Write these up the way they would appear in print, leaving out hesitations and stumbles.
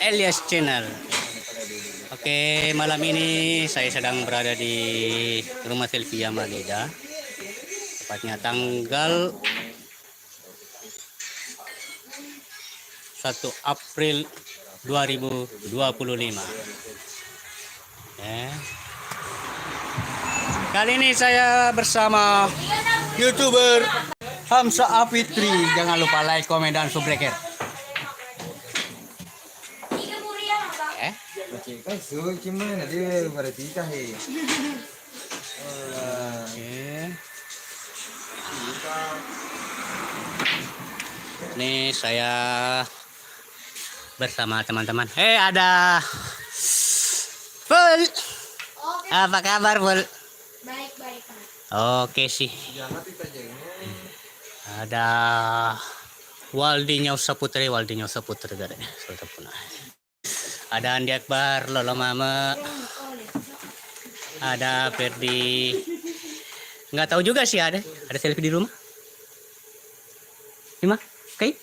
Elias Channel. Oke, malam ini saya sedang berada di rumah Sylvia Malida. Tepatnya tanggal 1 April 2025. Kali ini saya bersama YouTuber Hamsa Afitri. Jangan lupa like, komen, dan subscribe. Ini saya bersama teman-teman. Ada Pul. Apa kabar, Pul? Baik-baik. Oke sih. Ada Waldinya Saputri gare. Ada Andi Akbar, Lolo Mama. Ada Ferdi. Nggak tahu juga sih ada selfie di rumah. Lima? Oke?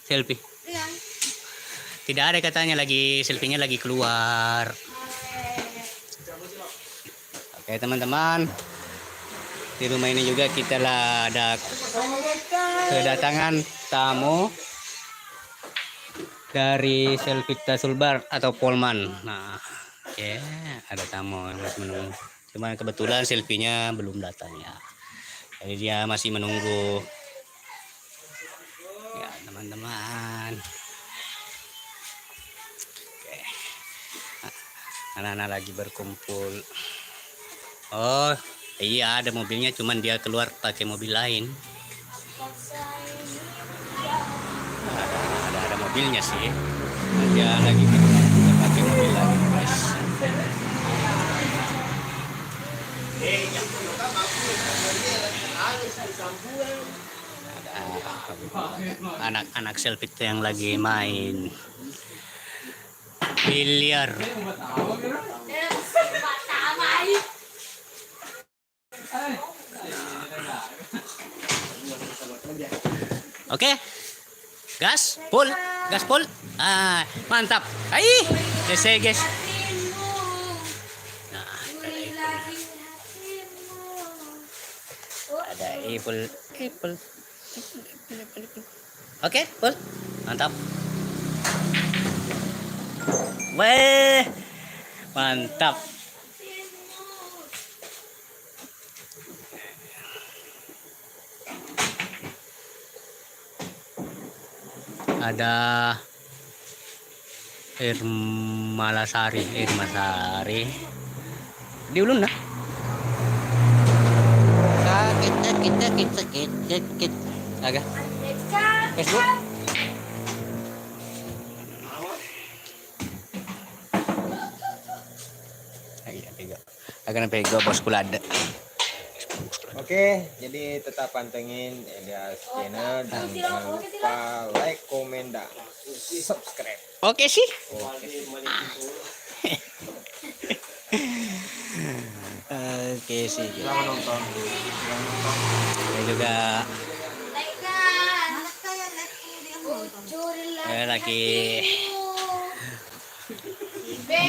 Selfie. Tidak ada katanya, lagi selfie-nya lagi keluar. Oke teman-teman, di rumah ini juga kita ada kedatangan tamu dari Selvita Sulbar atau Polman. Nah, ada tamu yang masih menunggu. Cuma kebetulan selfie-nya belum datang ya. Jadi dia masih menunggu. Ya teman-teman. Oke. Anak-anak lagi berkumpul. Oh iya, ada mobilnya, cuman dia keluar pakai mobil lain. Ada mobilnya sih. Dia lagi pakai mobil lain, guys. Ada anak-anak selfie yang lagi main biliar. Oke, gas full. Mantap. Selesai guys. Nah, ada Apple. Oke, full. Mantap. Weh, mantap. Ada Irma Sari di ulun nah. Sakit agak Facebook. Agak pego bosku ada. Oke, jadi tetap pantengin Elias Channel dan jangan lupa like, komen, dan subscribe. Oke sih. Oke sih. Selamat nonton. Ini juga lagi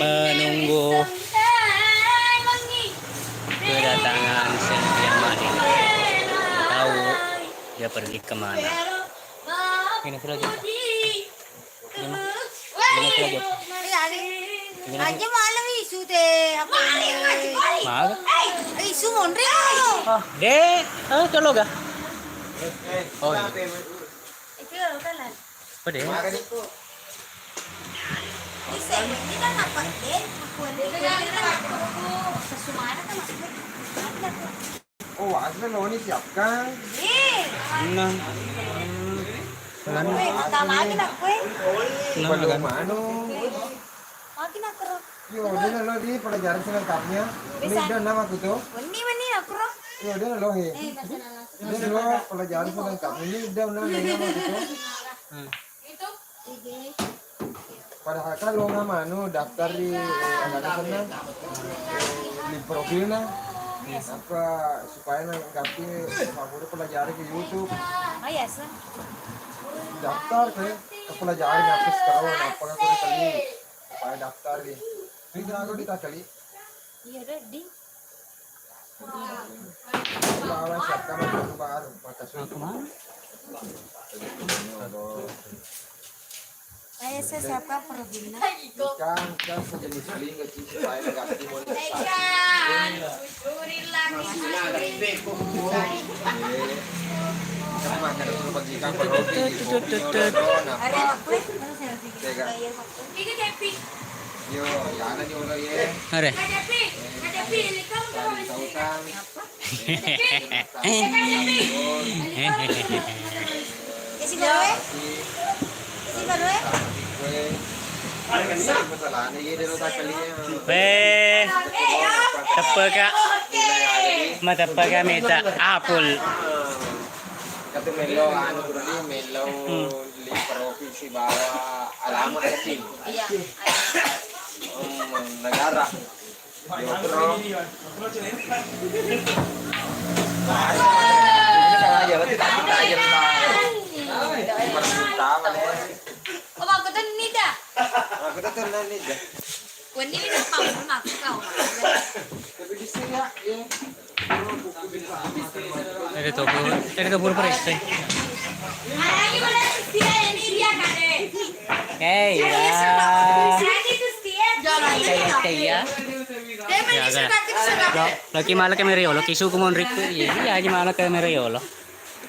menunggu kedatangan Sylvia Malida. Tahu dia pergi kemana? Ini lagi. Aja malam isu teh apa? Maaf. Isu mondre. Kalau gak? Oh. Itu udah lah. Apa deh? Bisa ini kan apa deh? Aku sesumana kan maksudnya. Oh, asal lo ini siapkan. Nah. Pertama lagi nak kue. Belum mana? Lagi nak kerok. Yo, dia lo di pelajaran selengkapnya. Ini udah nama aku tuh. Ini nak kerok. Yo, dia lo he. Dia lo pelajaran selengkapnya. Ini udah nama aku tuh. Itu. Padahal kan lo nama daftar di sana di profilnya. Apa supaya nanti favorit pelajaran ke YouTube. Oh ya sih. Daftar ke pelajaran apa sekarang apa kan daftar di. Ini aku ditakali. Iya ready. Bawa siapkan baru baru mata Nah, kemana? Saya siapa Perubina? Kan sejenis link kecil supaya negatif Ada apa? Yo, ya ada di ulo ye. Are. Isi baru ya? Isi baru ya? Weh, tepa ka mata pagamita apple. Kata melo anu kurang melo di provinsi bawah alamat kecil. Iya. Negara. Jogro. Aja lah tidak aja Oh, aku tuh ini dah. Aku tak tenang ni dah. Kau ini minum pam mak kau. Tapi di sini ya. Ada to puro pares. Lagi mana dia ini dia kan deh. Hey, ya. Ini tuh dia. Jangan Kaya. Dia main surat surat. Laki malah ke Meriolo, kisu ko mon riko. Iya, aja malah ke Meriolo.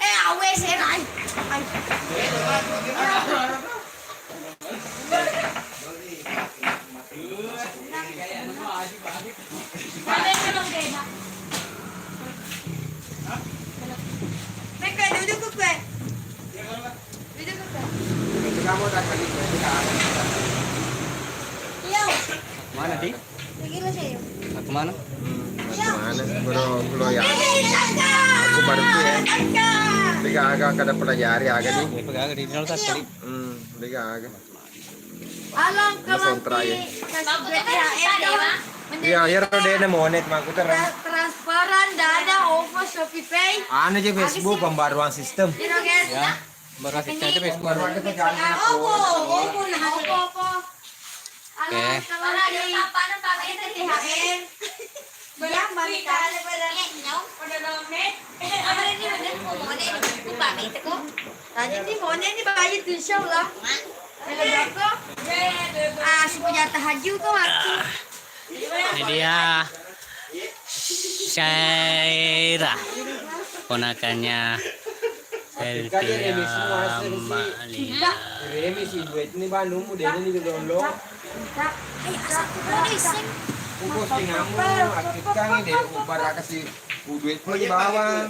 Awes erai. Mereka duduk ke kue. Duduk ke kue. Itu kamu dah kali Iya. Mana di? Pergi lah saya. Aku mana? Mana? Bro ya. Aku baru tu ya. Liga agak kada pelajari agak ni. Pag-aga di nol ta kali. Liga agak. Alang Kontra ya. kasih Ya, ya rode na monet mak kita. transparan dana OVO Shopee Pay. Anu je Facebook pembaruan sistem. Dino guys. Ya. Berasik saja bes. Pembaruan kita jangan OVO nah OVO. Oke. Kalau ada apa nak pakai THR. Bilang balik kali pada pada dompet. Apa ini benar ngomongnya itu pakai itu kok. Tadi ni phone ni bayar tu insyaallah. Kalau berapa? Sepunya tahajud tu waktu. Ini dia Syaira, ponakannya Selfie Amalia. Remi si duit ni Bandung udah ni download. Pukul tingamu aktif kang ini ubah kasih duit pun di bawah.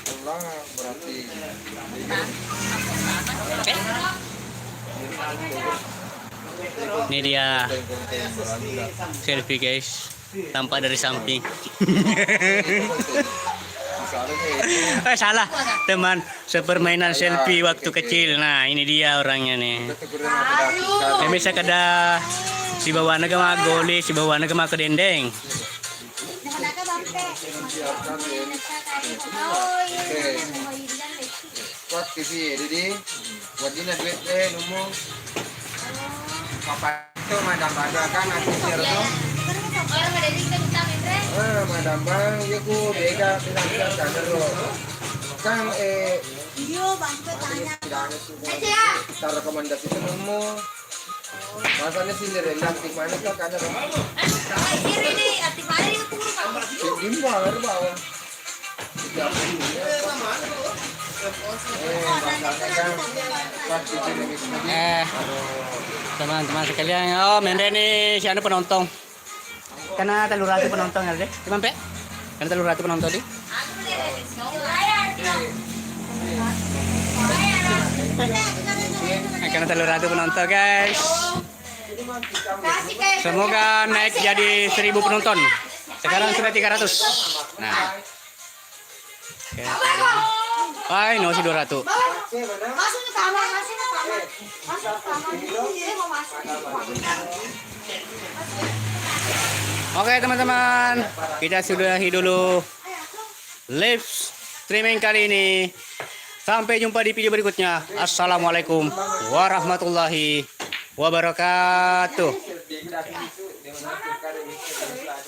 Allah berarti. Ini dia selfie guys, tampak dari samping. Salah teman, sepermainan selfie waktu kecil. Nah ini dia orangnya nih. Yang bisa kada si bawa naga mah goli, si bawa naga mah ke dendeng. Kuat TV jadi wadina duit numu papa itu madam ada kan aku share tu madam bang ya ku bega tidak ada kan kita rekomendasi itu numu masanya Cinderella aktif mana tuh kan ada Dimba baru bawa Teman-teman sekalian, oh Mende nih si anu penonton. Karena telur ratu penonton ya deh, Imam Pe? Karena telur ratu penonton di. Karena telur ratu penonton guys. Semoga naik jadi 1000 penonton. Sekarang sudah 300. Nah. Oke. Ay, no si 200. Masuk ke kamar, masuk ke kamar. Masuk ke kamar. Dia mau masuk. Oke teman-teman, kita sudahi dulu live streaming kali ini. Sampai jumpa di video berikutnya. Assalamualaikum warahmatullahi wabarakatuh. Dia datang itu dia mengaturkan